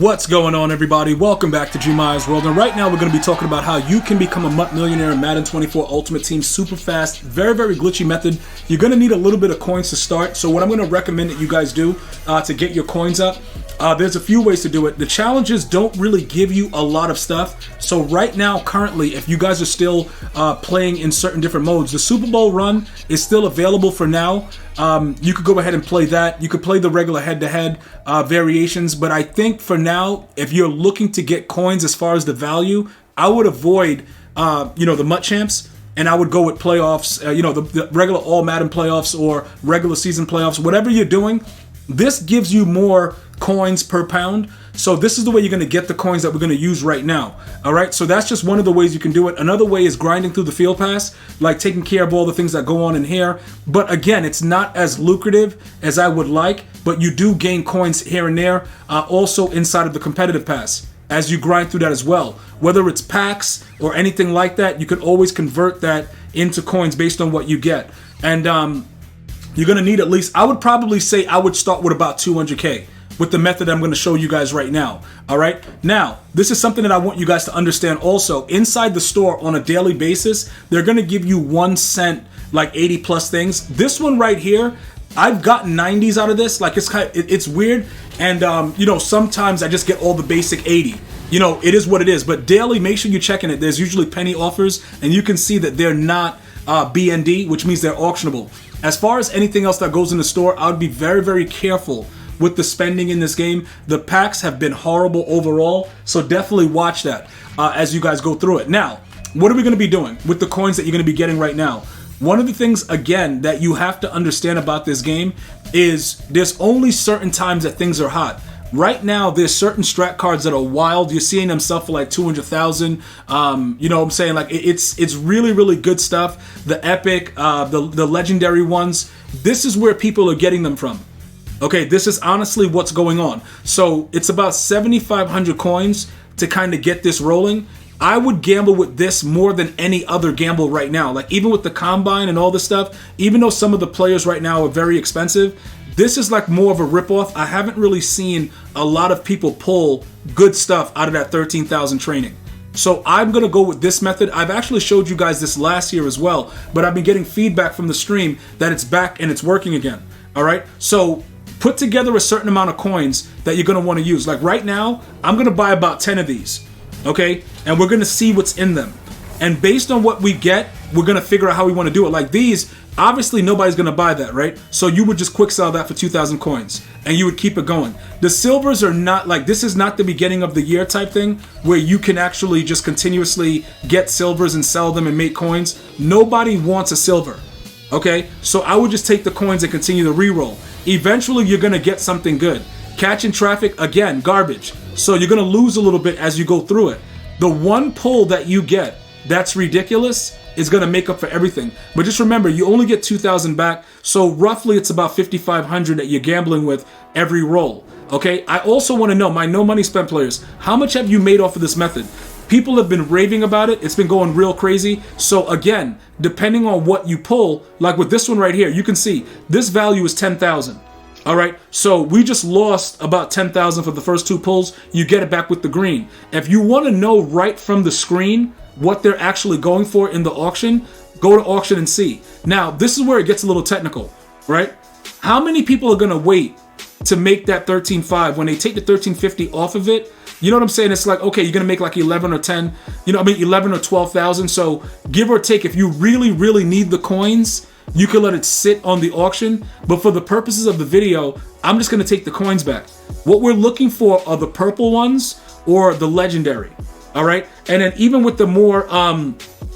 What's going on, everybody? Welcome back to GmiasWorld, and right now we're going to be talking about how you can become a MUT millionaire in Madden 24 Ultimate Team super fast, very glitchy method. You're going to need a little bit of coins to start, so what I'm going to recommend that you guys do to get your coins up, there's a few ways to do it. The challenges don't really give you a lot of stuff, so right now, currently, if you guys are still playing in certain different modes, the Super Bowl run is still available for now. You could go ahead and play that. You could play the regular head-to-head variations, but I think for now, if you're looking to get coins as far as the value, I would avoid, the MUT champs, and I would go with playoffs, the regular all Madden playoffs or regular season playoffs, whatever you're doing. This gives you more coins per pound. So this is the way you're going to get the coins that we're going to use right now. All right, so that's just one of the ways you can do it. Another way is grinding through the field pass, like taking care of all the things that go on in here. But again, it's not as lucrative as I would like, but you do gain coins here and there, also inside of the competitive pass as you grind through that as well. Whether it's packs or anything like that, you can always convert that into coins based on what you get. And you're going to need at least, I would probably say I would start with about 200K. With the method I'm going to show you guys right now. All right. Now, this is something that I want you guys to understand also. Inside the store on a daily basis, they're going to give you 1 cent, like 80 plus things. This one right here, I've gotten 90s out of this. Like it's weird. And, sometimes I just get all the basic 80. It is what it is. But daily, make sure you're checking it. There's usually penny offers, and you can see that they're not BND, which means they're auctionable. As far as anything else that goes in the store, I would be very careful with the spending in this game. The packs have been horrible overall, so definitely watch that as you guys go through it. Now, what are we going to be doing with the coins that you're going to be getting right now? One of the things, again, that you have to understand about this game is there's only certain times that things are hot. Right now, there's certain strat cards that are wild. You're seeing them sell for like 200,000. You know what I'm saying? Like it's really good stuff. The epic, the legendary ones. This is where people are getting them from. Okay, this is honestly what's going on. So it's about 7,500 coins to kind of get this rolling. I would gamble with this more than any other gamble right now. Like even with the combine and all this stuff, even though some of the players right now are very expensive, this is like more of a ripoff. I haven't really seen a lot of people pull good stuff out of that 13,000 training. So I'm going to go with this method. I've actually showed you guys this last year as well, but I've been getting feedback from the stream that it's back and it's working again. All right, so put together a certain amount of coins that you're going to want to use. Like right now, I'm going to buy about 10 of these, okay? And we're going to see what's in them. And based on what we get, we're going to figure out how we want to do it. Like these, obviously nobody's going to buy that, right? So you would just quick sell that for 2,000 coins and you would keep it going. The silvers are not like, this is not the beginning of the year type thing where you can actually just continuously get silvers and sell them and make coins. Nobody wants a silver, okay? So I would just take the coins and continue to reroll. Eventually, you're going to get something good. Catching traffic, again, garbage. So you're going to lose a little bit as you go through it. The one pull that you get that's ridiculous is going to make up for everything. But just remember, you only get 2,000 back. So roughly, it's about 5,500 that you're gambling with every roll. Okay? I also want to know, my no money spent players, how much have you made off of this method? People have been raving about it. It's been going real crazy. So again, depending on what you pull, like with this one right here, you can see this value is 10,000. All right. So we just lost about 10,000 for the first two pulls. You get it back with the green. If you want to know right from the screen what they're actually going for in the auction, go to auction and see. Now, this is where it gets a little technical, right? How many people are going to wait to make that 13.5 when they take the 13.50 off of it? You know what I'm saying? It's like, okay, you're going to make like 11 or 10, 11 or 12,000. So give or take, if you really need the coins, you can let it sit on the auction. But for the purposes of the video, I'm just going to take the coins back. What we're looking for are the purple ones or the legendary. All right. And then even with the more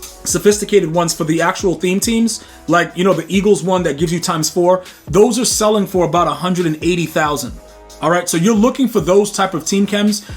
sophisticated ones for the actual theme teams, like, the Eagles one that gives you ×4, those are selling for about 180,000. All right, so you're looking for those type of team chems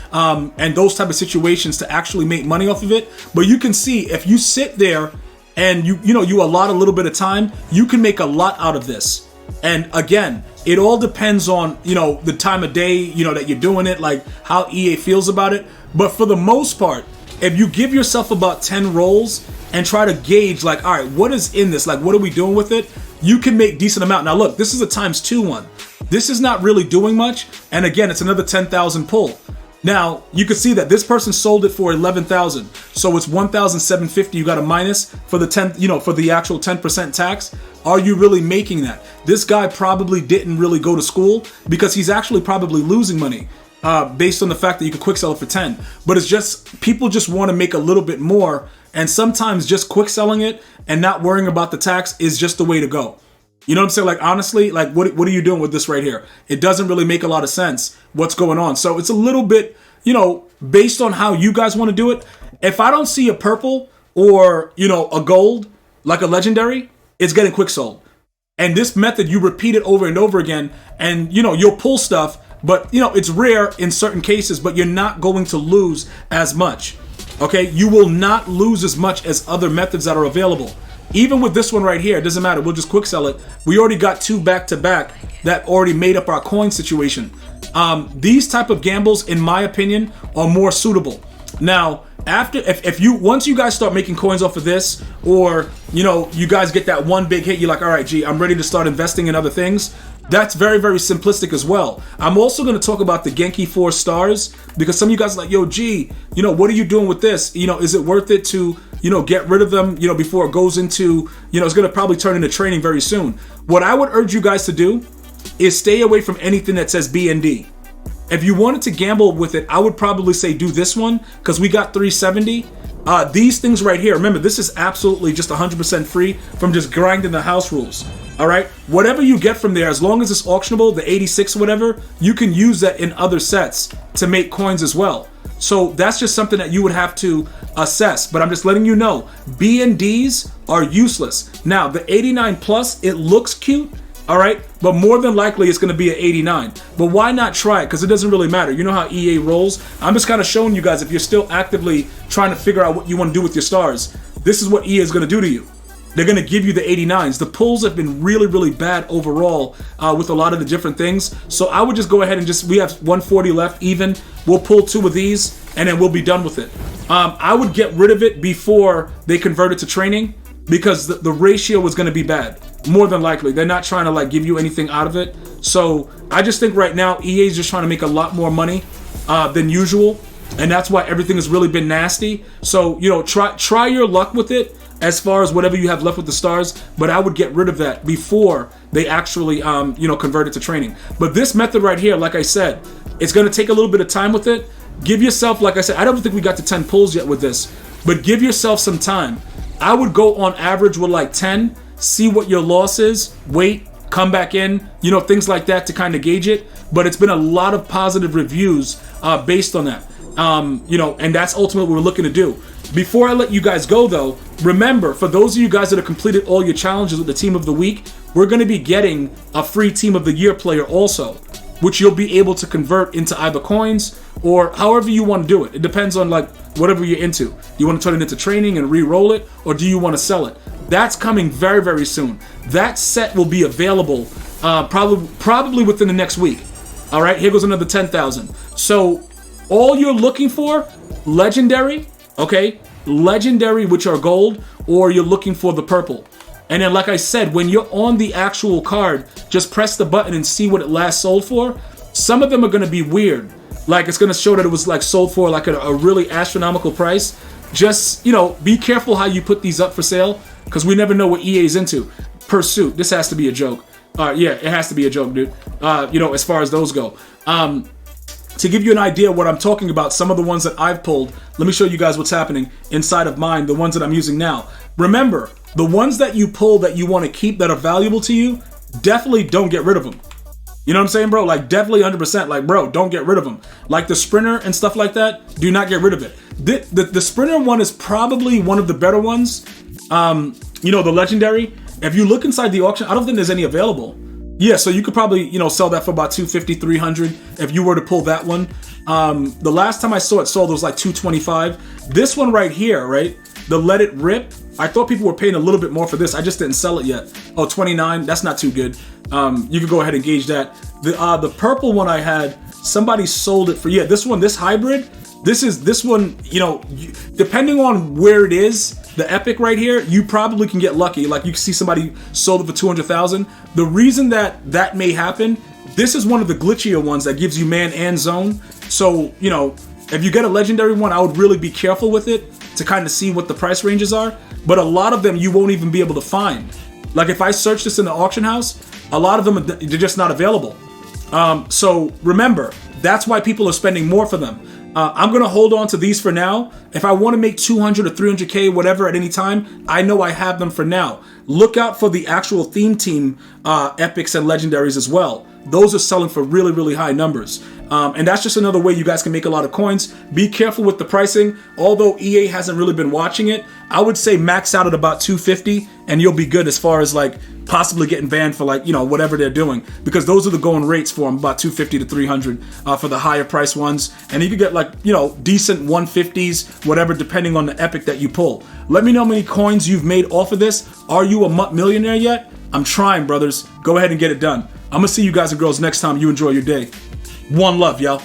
and those type of situations to actually make money off of it. But you can see if you sit there and you allot a little bit of time, you can make a lot out of this. And again, it all depends on, the time of day, that you're doing it, like how EA feels about it. But for the most part, if you give yourself about 10 rolls and try to gauge like, all right, what is in this? Like, what are we doing with it? You can make decent amount. Now look, this is a ×2 one. This is not really doing much. And again, it's another 10,000 pull. Now, you can see that this person sold it for 11,000. So it's 1,750 you got a minus for the 10, for the actual 10% tax. Are you really making that? This guy probably didn't really go to school because he's actually probably losing money based on the fact that you could quick sell it for 10. But it's just, people just want to make a little bit more. And sometimes just quick selling it and not worrying about the tax is just the way to go. You know what I'm saying? Like, honestly, like, what are you doing with this right here? It doesn't really make a lot of sense what's going on. So it's a little bit, based on how you guys want to do it. If I don't see a purple or, a gold, like a legendary, it's getting quick sold. And this method, you repeat it over and over again. And, you'll pull stuff, but, it's rare in certain cases, but you're not going to lose as much. Okay? You will not lose as much as other methods that are available. Even with this one right here, it doesn't matter. We'll just quick sell it. We already got 2 back-to-back that already made up our coin situation. These type of gambles, in my opinion, are more suitable. Now, once you guys start making coins off of this, or, you guys get that one big hit, you're like, all right, gee, I'm ready to start investing in other things. That's very, very simplistic as well. I'm also going to talk about the Genki 4 stars, because some of you guys are like, yo, gee, what are you doing with this? Is it worth it to, get rid of them, before it goes into, it's going to probably turn into training very soon. What I would urge you guys to do is stay away from anything that says BND. If you wanted to gamble with it, I would probably say do this one, because we got 370. These things right here, remember, this is absolutely just 100% free from just grinding the house rules. All right, whatever you get from there, as long as it's auctionable, the 86 or whatever, you can use that in other sets to make coins as well. So that's just something that you would have to assess. But I'm just letting you know, BNDs are useless. Now, the 89 plus, it looks cute, all right, but more than likely it's going to be an 89. But why not try it? Because it doesn't really matter. You know how EA rolls? I'm just kind of showing you guys, if you're still actively trying to figure out what you want to do with your stars, this is what EA is going to do to you. They're going to give you the 89s. The pulls have been really, really bad overall with a lot of the different things. So I would just go ahead and we have 140 left even. We'll pull 2 of these and then we'll be done with it. I would get rid of it before they convert it to training, because the ratio is going to be bad. More than likely. They're not trying to give you anything out of it. So I just think right now EA is just trying to make a lot more money than usual. And that's why everything has really been nasty. So, try your luck with it as far as whatever you have left with the stars, but I would get rid of that before they actually, convert it to training. But this method right here, like I said, it's going to take a little bit of time with it. Give yourself, like I said, I don't think we got to 10 pulls yet with this, but give yourself some time. I would go on average with 10, see what your loss is, wait, come back in, things like that to kind of gauge it. But it's been a lot of positive reviews based on that. And that's ultimately what we're looking to do. Before I let you guys go, though, remember, for those of you guys that have completed all your challenges with the Team of the Week, we're going to be getting a free Team of the Year player also, which you'll be able to convert into either coins or however you want to do it. It depends on whatever you're into. Do you want to turn it into training and re-roll it, or do you want to sell it? That's coming very, very soon. That set will be available probably within the next week. All right, here goes another 10,000. So all you're looking for, legendary, okay? Legendary, which are gold, or you're looking for the purple. And then, like I said, when you're on the actual card, just press the button and see what it last sold for. Some of them are going to be weird. It's going to show that it was sold for a really astronomical price. Just, be careful how you put these up for sale, because we never know what EA is into. Pursuit, this has to be a joke. Yeah, it has to be a joke, dude. As far as those go. To give you an idea of what I'm talking about, some of the ones that I've pulled, let me show you guys what's happening inside of mine, the ones that I'm using now. Remember, the ones that you pull that you want to keep that are valuable to you, definitely don't get rid of them. You know what I'm saying, bro? Definitely 100%. Bro, don't get rid of them. The sprinter and stuff like that, do not get rid of it. The sprinter one is probably one of the better ones. The legendary. If you look inside the auction, I don't think there's any available. Yeah, so you could probably, sell that for about 250, 300 if you were to pull that one. The last time I saw it sold, it was 225. This one right here, right? The Let It Rip. I thought people were paying a little bit more for this. I just didn't sell it yet. Oh, 29. That's not too good. You could go ahead and gauge that. The purple one I had, somebody sold it for, this hybrid. This one, depending on where it is, the epic right here, you probably can get lucky. You can see somebody sold it for 200,000. The reason that may happen this is one of the glitchier ones that gives you man and zone. So, you know, if you get a legendary one, I would really be careful with it to kind of see what the price ranges are. But a lot of them you won't even be able to find. Like if I search this in the auction house, a lot of them, they're just not available. So remember, that's why people are spending more for them. I'm going to hold on to these for now. If I want to make 200 or 300K, whatever, at any time, I know I have them for now. Look out for the actual theme team epics and legendaries as well. Those are selling for really, really high numbers. And that's just another way you guys can make a lot of coins. Be careful with the pricing. Although EA hasn't really been watching it, I would say max out at about 250 and you'll be good as far as like possibly getting banned for like, you know, whatever they're doing. Because those are the going rates for them, about 250 to 300 for the higher price ones. And you could get like, you know, decent 150s, whatever, depending on the epic that you pull. Let me know how many coins you've made off of this. Are you a MUT millionaire yet? I'm trying, brothers. Go ahead and get it done. I'm gonna see you guys and girls next time. You enjoy your day. One love, y'all.